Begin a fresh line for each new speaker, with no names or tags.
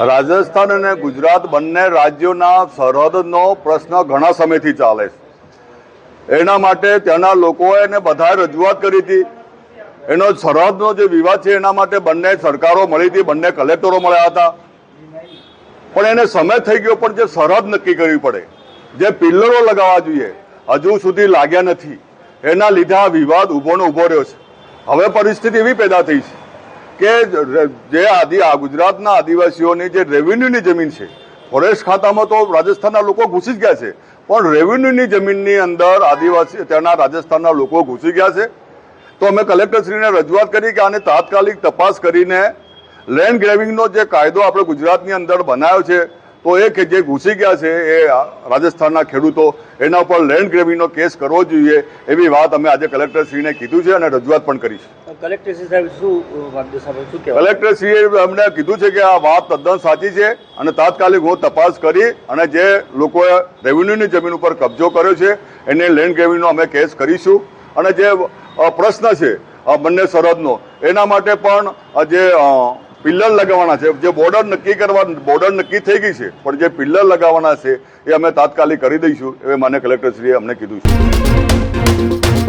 રાજસ્થાન અને ગુજરાત બંને રાજ્યોના સરહદનો પ્રશ્ન ઘણા સમયથી ચાલે છે। એના માટે ત્યાંના લોકોએ ને બધાએ રજૂઆત કરી હતી। એનો સરહદનો જે વિવાદ છે એના માટે બંને સરકારો મળી હતી, બંને કલેક્ટરો મળ્યા હતા, પણ એને સમય થઈ ગયો। પણ જે સરહદ નક્કી કરવી પડે, જે પિલ્લરો લગાવવા જોઈએ, હજુ સુધી લાગ્યા નથી। એના લીધે આ વિવાદ ઊભો રહ્યો છે। હવે પરિસ્થિતિ એવી પેદા થઈ છે કે જે ગુજરાતના આદિવાસીઓની જે રેવન્યુની જમીન છે, ફોરેસ્ટ ખાતામાં તો રાજસ્થાનના લોકો ઘૂસી જ ગયા છે, પણ રેવન્યુની જમીનની અંદર આદિવાસી ત્યાંના રાજસ્થાનના લોકો ઘૂસી ગયા છે। તો અમે કલેક્ટરશ્રીને રજૂઆત કરી કે આને તાત્કાલિક તપાસ કરીને લેન્ડ ગ્રેબિંગનો જે કાયદો આપણે ગુજરાતની અંદર બનાવ્યો છે, તો એ કે જે ઘૂસી ગયા છે એ રાજસ્થાનના ખેડૂતો, એના ઉપર લેન્ડ ગ્રેબિંગનો કેસ કરવો જોઈએ, એવી વાત અમે આજે કલેક્ટરશ્રીને કીધું છે અને રજૂઆત પણ કરી છે।
કલેક્ટરશ્રી સાહેબ શું કહેવાય?
કલેક્ટરશ્રીએ અમને કીધું છે કે આ વાત તદ્દન સાચી છે અને તાત્કાલિક હું તપાસ કરી અને જે લોકોએ રેવન્યુની જમીન ઉપર કબજો કર્યો છે એને લેન્ડ ગ્રેબિંગનો અમે કેસ કરીશું। અને જે પ્રશ્ન છે બંને સરહદનો, એના માટે પણ જે પિલ્લર લગાવવાના છે, જે બોર્ડર નક્કી થઈ ગઈ છે, પણ જે પિલ્લર લગાવવાના છે એ અમે તાત્કાલિક કરી દઈશું, એ મને કલેક્ટરશ્રીએ અમને કીધું છે।